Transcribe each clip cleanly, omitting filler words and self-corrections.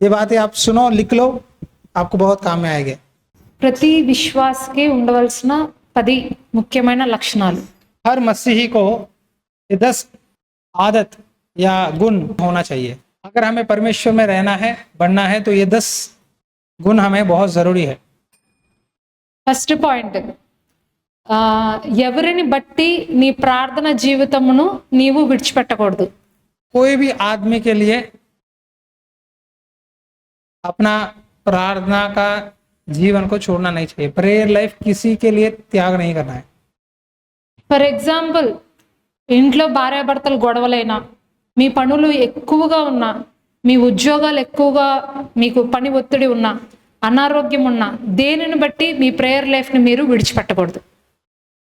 ये बातें आप सुनो, लिख लो, आपको बहुत काम में आएंगे। ప్రతి విశ్వాసకి ఉండవలసిన 10 ముఖ్యమైన లక్షణాలు. हर मसीही को ये 10 आदत या गुण होना चाहिए। अगर हमें परमेश्वर में रहना है, बढ़ना है, तो ये 10 गुण हमें बहुत जरूरी है। ఫస్ట్ పాయింట్, ఎవరిని బట్టి నీ ప్రార్థన జీవితమును నీవు విడిచిపెట్టకూడదు. कोई भी आदमी के लिए अपना प्रार्थना का जीवन को छोड़ना नहीं चाहिए। प्रेयर लाइफ किसी के लिए त्याग नहीं करना है। ఫర్ ఎగ్జాంపుల్, ఇంట్లో భార్యాభర్తలు గొడవలైనా, మీ పనులు ఎక్కువగా ఉన్నా, మీ ఉద్యోగాలు ఎక్కువగా, మీకు పని ఒత్తిడి ఉన్నా, అనారోగ్యం ఉన్నా, దేనిని బట్టి మీ ప్రేయర్ లైఫ్ని మీరు విడిచిపెట్టకూడదు.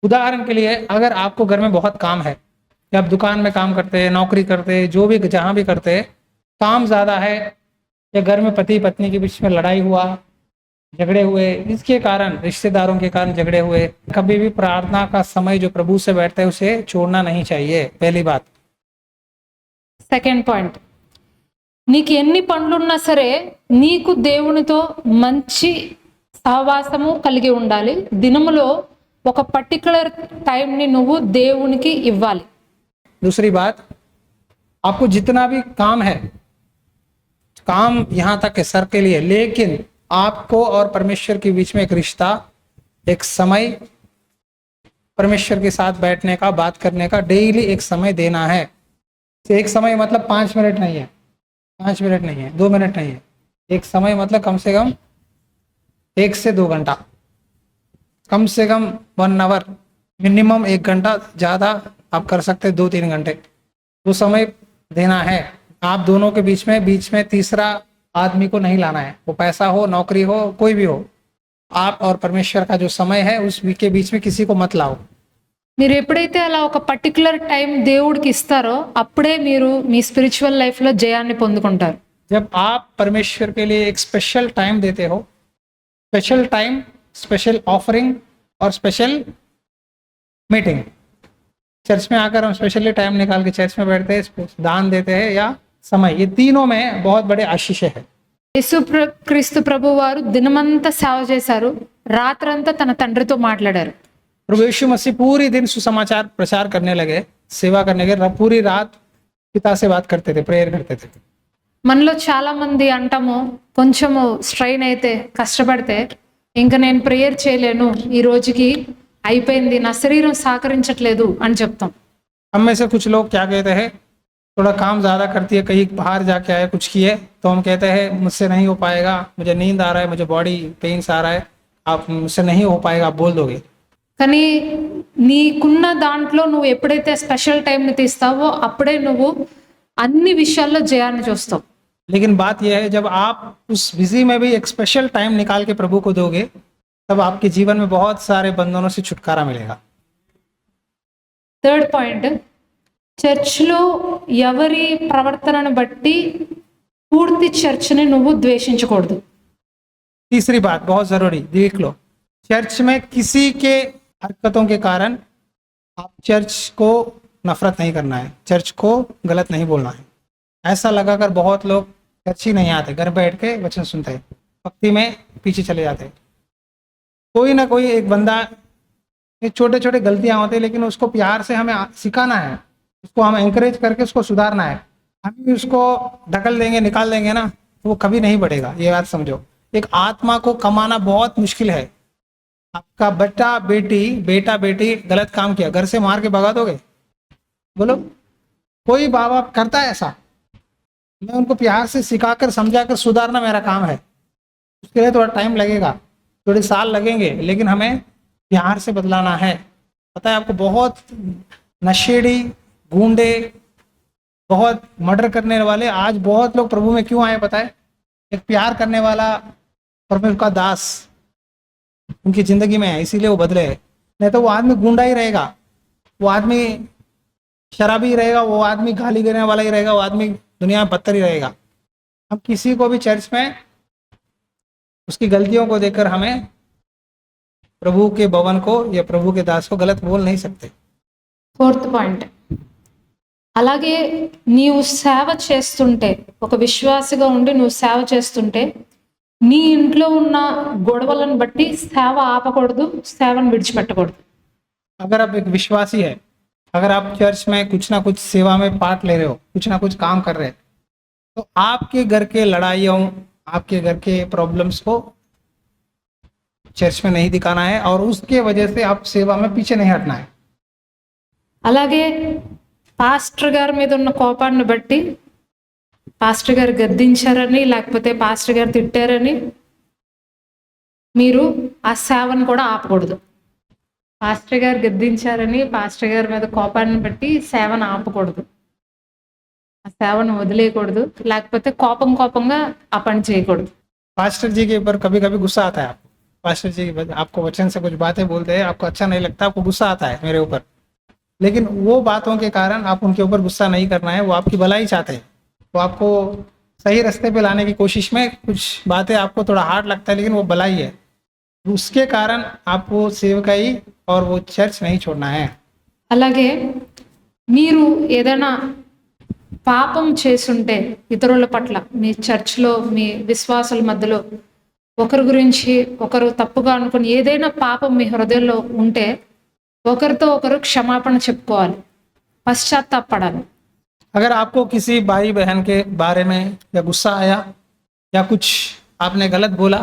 उदाहरण के लिए, अगर आपको घर में बहुत काम है, या आप दुकान में काम करते हैं, नौकरी करते हैं, जो भी जहाँ भी करते हैं, काम ज़्यादा है, या घर में पति पत्नी के बीच में लड़ाई हुआ, झगड़े हुए, इसके कारण, रिश्तेदारों के कारण झगड़े हुए, कभी भी प्रार्थना का समय जो प्रभु से बैठता है उसे छोड़ना नहीं चाहिए। पहली बात। సెకండ్ పాయింట్, నీకు ఎన్ని పనులున్నా సరే నీకు దేవునితో మంచి సహవాసము కలిగి ఉండాలి. దినములో ఒక పర్టికులర్ టైంని నువ్వు దేవునికి ఇవ్వాలి. दूसरी बात, आपको जितना भी काम है, काम यहाँ तक है सर के लिए, लेकिन आपको और परमेश्वर के बीच में एक रिश्ता, एक समय परमेश्वर के साथ बैठने का, बात करने का डेली एक समय देना है। एक समय मतलब 5 मिनट नहीं है, 5 मिनट नहीं है, 2 मिनट नहीं है। एक समय मतलब कम से कम 1 से 2 घंटा, कम से कम 1 आवर, मिनिमम 1 घंटा, ज़्यादा आप कर सकते 2-3 घंटे, वो समय देना है। आप दोनों के बीच में तीसरा आदमी को नहीं लाना है। वो पैसा हो, नौकरी हो, कोई भी हो, आप और परमेश्वर का जो समय है उस के बीच में किसी को मत लाओ। మీరు ఎప్పుడైతే అలా ఒక పర్టికులర్ టైం దేవుడికి ఇస్తారో అప్పుడే మీరు మీ స్పిరిచువల్ లైఫ్లో జయాన్ని పొందుకుంటారు. जब आप परमेश्वर के लिए एक स्पेशल टाइम देते हो, स्पेशल टाइम, स्पेशल ऑफरिंग और स्पेशल मीटिंग, चर्च में आकर हम स्पेशली टाइम निकाल के चर्च में बैठते हैं, दान देते हैं या समय, ये तीनों में बहुत बड़े आशीष है। క్రీస్తు ప్రభు వారు దినమంతా సేవ చేశారు, రాత్రంతా తన తండ్రితో మాట్లాడారు. प्रभु यीशु मसीह पूरी दिन सुसमाचार प्रचार करने लगे, सेवा करने लगे, पूरी रात पिता से बात करते थे, प्रेयर करते थे। మనలో చాలా మంది అంటాము, కొంచెము స్ట్రైన్ అయితే, కష్టపడితే ఇంకా నేను ప్రేయర్ చేయలేను, ఈ రోజుకి అయిపోయింది, నా శరీరం సహకరించట్లేదు అని చెప్తాం. हम में से कुछ लोग क्या कहते हैं, थोड़ा काम ज़्यादा करती है, कहीं बाहर जाके आए, कुछ किए, तो हम कहते हैं मुझसे नहीं हो पाएगा, मुझे नींद आ रहा है, मुझे बॉडी पेन्स आ रहा है, आप मुझसे नहीं हो पाएगा, आप बोल दोगे। కానీ నీకున్న దాంట్లో నువ్వు ఎప్పుడైతే స్పెషల్ టైంని తీస్తావో అప్పుడే నువ్వు అన్ని విషయాల్లో జయాన్ని చూస్తావు. लेकिन बात यह है, जब आप उस बिजी में भी एक स्पेशल टाइम निकाल के प्रभु को दोगे, तब आपके जीवन में बहुत सारे बंधनों से छुटकारा मिलेगा। థర్డ్ పాయింట్, చర్చ్లో ఎవరి ప్రవర్తనను బట్టి పూర్తి చర్చ్ని నువ్వు ద్వేషించకూడదు. तीसरी बात बहुत ज़रूरी, देख लो, चर्च में किसी के हरकतों के कारण आप चर्च को नफरत नहीं करना है, चर्च को गलत नहीं बोलना है। ऐसा लगाकर बहुत लोग चर्च ही नहीं आते, घर बैठ के वचन सुनते हैं, भक्ति में पीछे चले जाते हैं। कोई ना कोई एक बंदा, छोटे छोटे गलतियां होती है, लेकिन उसको प्यार से हमें सिखाना है, उसको हम एंकरेज करके उसको सुधारना है। हम भी उसको ढकल देंगे, निकाल देंगे ना, तो वो कभी नहीं बढ़ेगा। ये बात समझो, एक आत्मा को कमाना बहुत मुश्किल है। आपका बेटा बेटी गलत काम किया, घर से मार के भगा दोगे? बोलो, कोई बाप बाप करता है ऐसा? मैं उनको प्यार से सिखाकर, समझाकर सुधारना मेरा काम है। उसके लिए थोड़ा टाइम लगेगा, थोड़े साल लगेंगे, लेकिन हमें प्यार से बदलाना है। पता है आपको, बहुत नशेड़ी, गूंडे, बहुत मर्डर करने वाले आज बहुत लोग प्रभु में क्यों आए पता है? एक प्यार करने वाला परमेश्वर का दास उनकी जिंदगी में है, इसीलिए वो बदले। नहीं तो वो आदमी गुंडा ही रहेगा, वो आदमी शराबी रहेगा, वो आदमी गाली देने वाला ही रहेगा, वो आदमी दुनिया में बदतर ही रहेगा। हम किसी को भी चर्च में उसकी गलतियों को देखकर हमें प्रभु के भवन को या प्रभु के दास को गलत बोल नहीं सकते। ఫోర్త్ పాయింట్, అలాగే నీవు సేవ చేస్తుంటే, ఒక విశ్వాసిగా ఉండి నువ్వు సేవ చేస్తుంటే నీ ఇంట్లో ఉన్న గొడవలను బట్టి సేవ ఆపకూడదు, సేవను విడిచిపెట్టకూడదు. अगर आप एक विश्वासी है, अगर आप चर्च में कुछ ना कुछ सेवा में पार्ट ले रहे हो, कुछ ना कुछ काम कर रहे हैं, तो आपके घर के लड़ाइयों, आपके घर के प्रॉब्लम्स को चर्च में नहीं दिखाना है और उसके वजह से आप सेवा में पीछे नहीं हटना है। అలాగే పాస్టర్ గారి మీద ఉన్న కోపాన్ని బట్టి, పాస్టర్ గారు గద్దించారని లేకపోతే పాస్టర్ గారు తిట్టారని మీరు ఆ సేవను కూడా ఆపకూడదు. పాస్టర్ గారు గద్దించారని పాస్టర్ గారి మీద కోపాన్ని బట్టి సేవను ఆపకూడదు, ఆ సేవను వదిలేయకూడదు, లేకపోతే కోపంగా ఆ పని చేయకూడదు. पास्टर जी के ऊपर कभी कभी गुस्सा आता है आपको, पास्टर जी आपको वचन से कुछ बातें बोलते हैं, आपको अच्छा नहीं लगता, आपको गुस्सा आता है मेरे ऊपर, लेकिन वो बातों के कारण आप उनके ऊपर गुस्सा नहीं करना है। वो आपकी भलाई चाहते हैं, वो आपको सही रास्ते पे लाने की कोशिश में कुछ बातें आपको थोड़ा हार्ड लगता है, लेकिन वो भलाई है। उसके कारण आपको सेवकाई और वो चर्च नहीं छोड़ना है। అలాగే మీరు ఏదైనా పాపం చేసుంటే ఇతరుల పట్ల, మీ చర్చ్లో మీ విశ్వాసుల మధ్యలో ఒకరి గురించి ఒకరు తప్పుగా అనుకుని ఏదైనా పాపం మీ హృదయంలో ఉంటే ఒకరితో ఒకరు క్షమాపణ చెప్పుకోవాలి, పశ్చాత్తాపడాలి. अगर आपको किसी भाई बहन के बारे में या गुस्सा आया या कुछ आपने गलत बोला,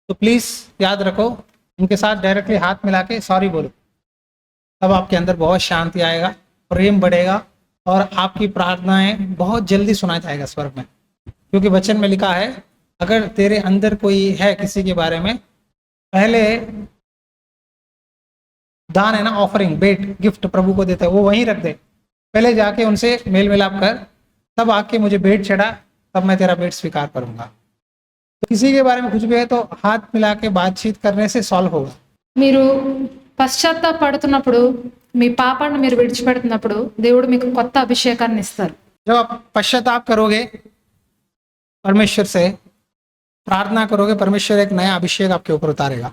तो प्लीज़ याद रखो, उनके साथ डायरेक्टली हाथ मिला के सॉरी बोलो। तब आपके अंदर बहुत शांति आएगा, प्रेम बढ़ेगा और आपकी प्रार्थनाएं बहुत जल्दी सुना जाएगा स्वर्ग में, क्योंकि वचन में लिखा है अगर तेरे अंदर कोई है किसी के बारे में, पहले दान है ना, ऑफरिंग, बेट, गिफ्ट प्रभु को देता है, वो वहीं रख दे, पहले जाके उनसे मेल मिलाप कर, तब आके मुझे बेट चढ़ा, तब मैं तेरा बेट स्वीकार करूंगा। तो किसी के बारे में कुछ भी है तो हाथ मिला के बातचीत करने से सॉल्व होगा। మీరు పశ్చాత్తాపడుతున్నప్పుడు, మీ పాపాన్ని మీరు విడిచిపెడుతున్నప్పుడు దేవుడు మీకు కొత్త అభిషేకాన్ని ఇస్తారు. जब आप पश्चाताप करोगे, परमेश्वर से प्रार्थना करोगे, परमेश्वर एक नया अभिषेक आपके ऊपर उतारेगा।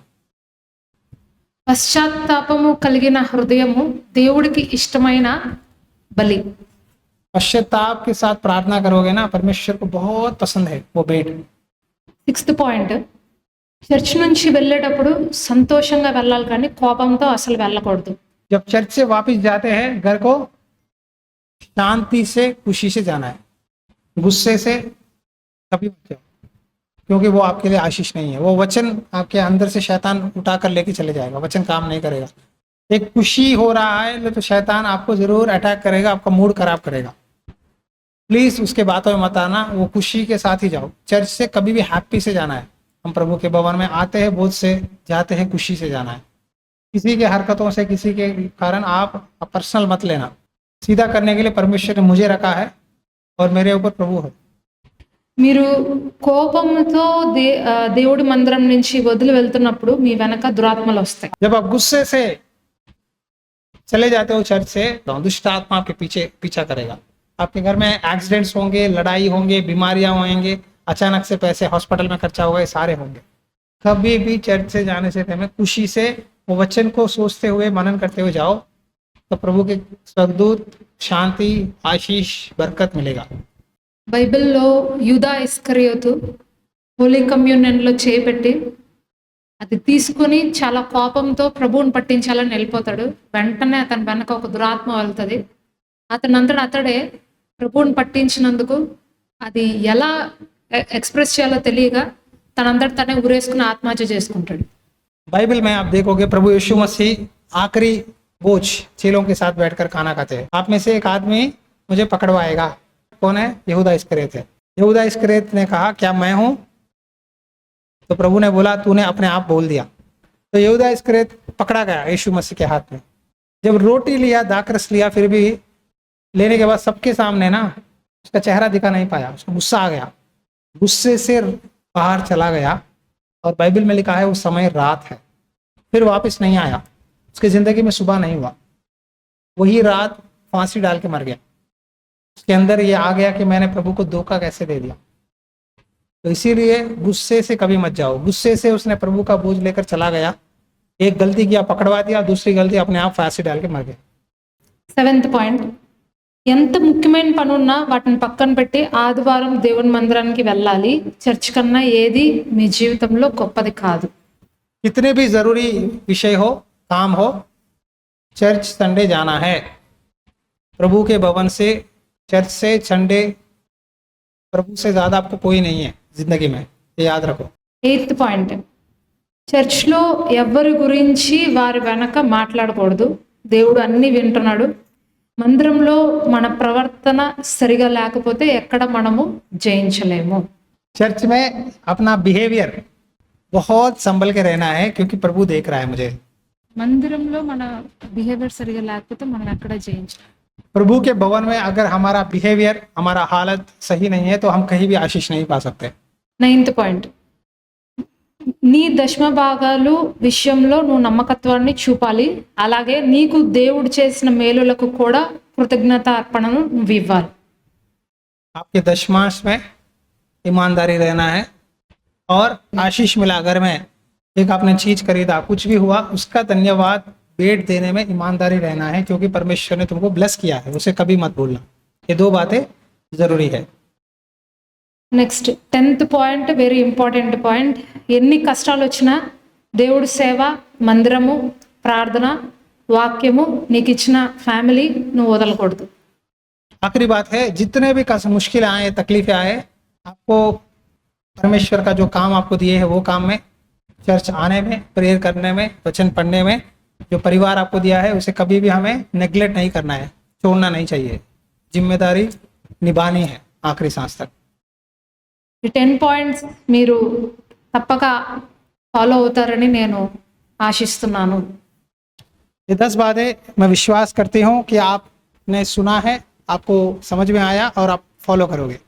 పశ్చాత్తాపము కలిగిన హృదయము దేవుడికి ఇష్టమైన బలి. पश्चाताप के साथ प्रार्थना करोगे ना, परमेश्वर को बहुत पसंद है वो बेट। 6th పాయింట్, చర్చ్ నుంచి వెళ్ళేటప్పుడు సంతోషంగా వెళ్ళాలి కానీ కోపంతో అసలు వెళ్ళకూడదు. जब चर्च से वापस जाते हैं घर को शांति से, खुशी से जाना है, गुस्से से कभी मत जाओ, क्योंकि वो आपके लिए आशीष नहीं है। वो वचन आपके अंदर से शैतान उठा कर लेके चले जाएगा, वचन काम नहीं करेगा। एक खुशी हो रहा है तो शैतान आपको जरूर अटैक करेगा, आपका मूड खराब करेगा। प्लीज उसके बातों में मत आना, वो खुशी के साथ ही जाओ। चर्च से कभी भी हैप्पी से जाना है। हम प्रभु के भवन में आते हैं बोझ से, जाते हैं खुशी से जाना है। किसी के हरकतों से, किसी के कारण आप पर्सनल मत लेना। सीधा करने के लिए परमेश्वर ने मुझे रखा है और मेरे ऊपर प्रभु है। మీరు కోపంతో దేవుడి మందిరం నుంచి వదిలి వెళ్తున్నప్పుడు మీ వెనక దురాత్మలు వస్తాయి. जब आप गुस्से से चले जाते हो चर्च से, तो दुष्ट आत्मा आपके पीछे पीछा करेगा। आपके घर में एक्सीडेंट्स होंगे, लड़ाई होंगे, बीमारियां होंगे, अचानक से पैसे हॉस्पिटल में खर्चा होगा, ये सारे होंगे। कभी भी चर्च से जाने से पहले खुशी से वो वचन को सोचते हुए, मनन करते हुए जाओ, तो प्रभु के स्वर्गदूत, शांति, आशीष, बरकत मिलेगा। బైబిల్లో యూదా ఇస్కరియోతు హోలీ కమ్యూనియన్లో చేపెట్టి అది తీసుకుని చాలా కోపంతో ప్రభువుని పట్టించాలని వెళ్ళిపోతాడు. వెంటనే అతని వెనక ఒక దురాత్మ వెళ్తుంది. అతడే ప్రభువుని పట్టించినందుకు అది ఎలా ఎక్స్ప్రెస్ చేయాలో తెలియక తనే ఊరేసుకుని ఆత్మహత్య చేసుకుంటాడు. बाइबल में आप देखोगे प्रभु यीशु मसीह आखिरी बोझ चेलों के साथ बैठकर खाना खाते हैं। आप में से एक आदमी मुझे पकड़वाएगा। कौन है? यहूदा इस्करियोत है। यहूदा इस्करियोत ने कहा क्या मैं हूं? तो प्रभु ने बोला तूने अपने आप बोल दिया। तो यहूदा इस्करियोत पकड़ा गया यीशु मसीह के हाथ में। जब रोटी लिया, दाखरस लिया, फिर भी लेने के बाद सबके सामने ना उसका चेहरा दिखा नहीं पाया, उसको गुस्सा आ गया, गुस्से से बाहर चला गया। और बाइबल में लिखा है उस समय रात है, फिर वापस नहीं आया। उसकी जिंदगी में सुबह नहीं हुआ, वही रात फांसी डाल के मर गया। उसके अंदर ये आ गया कि मैंने प्रभु को धोखा कैसे दे दिया। तो इसीलिए गुस्से से कभी मत जाओ। गुस्से से उसने प्रभु का बोझ लेकर चला गया, एक गलती किया, पकड़वा दिया, दूसरी गलती अपने आप फांसी डाल के मर गया। 7th పాయింట్, ఎంత ముఖ్యమైన పని ఉన్నా వాటిని పక్కన పెట్టి ఆదివారం దేవుని మందిరానికి వెళ్ళాలి, చర్చ్ కన్నా ఏది మీ జీవితంలో గొప్పది కాదు. कितने भी जरूरी विषय हो, काम हो, चर्च संडे जाना है. प्रभु के भवन से, चर्च से संडे, प्रभु से ज्यादा आपको कोई नहीं है जिंदगी में, ये याद रखो. 8th పాయింట్, చర్చ్లో ఎవరి గురించి వారి వెనక మాట్లాడకూడదు. దేవుడు అన్ని వింటున్నాడు. మందిరంలో మన ప్రవర్తన సరిగా లేకపోతే ఎక్కడ మనము జయించలేము. चर्च में अपना बिहेवियर बहुत संभल के रहना है, क्योंकि प्रभु देख रहा है मुझे. మందిరంలో మన బిహేవియర్ సరిగా లేకపోతే మనం ఎక్కడ జయించలేము. प्रभु के भवन में अगर हमारा बिहेवियर, हमारा हालत सही नहीं है, तो हम कहीं भी आशीष नहीं पा सकते. 9th పాయింట్, నీ దశమ భాగాలు విషయంలో నువ్వు నమ్మకత్వాన్ని చూపాలి. అలాగే నీకు దేవుడు చేసిన మేలులకు కూడా కృతజ్ఞత అర్పణను నువ్వు ఇవ్వాలి. आपके दशमांश में ईमानदारी रहना है, और आशीष मिला घर में, एक आपने चीज खरीदा, कुछ भी हुआ, उसका धन्यवाद भेंट देने में ईमानदारी रहना है, क्योंकि परमेश्वर ने तुमको ब्लेस किया है, उसे कभी मत भूलना. ये दो बातें जरूरी है. Next 10th point, very important point. ఎన్ని కష్టాలు వచ్చినా దేవుడి సేవ, మందిరము, ప్రార్థన, వాక్యము, నీకు ఇచ్చిన ఫ్యామిలీ నువ్వు వదలకూడదు. आखिरी बात है, जितने भी मुश्किल आए, तकलीफें आए, आपको परमेश्वर का जो काम आपको दिए है, वो काम में, चर्च आने में, प्रेयर करने में, वचन पढ़ने में, जो परिवार आपको दिया है उसे कभी भी हमें नेग्लेक्ट नहीं करना है, छोड़ना नहीं चाहिए. जिम्मेदारी निभानी है आखिरी सांस तक. ఈ 10 పాయింట్స్ మీరు తప్పక ఫాలో అవుతారని నేను ఆశిస్తున్నాను. ये 10 बातें मैं विश्वास करती हूँ कि आपने सुना है, आपको समझ में आया और आप फॉलो करोगे.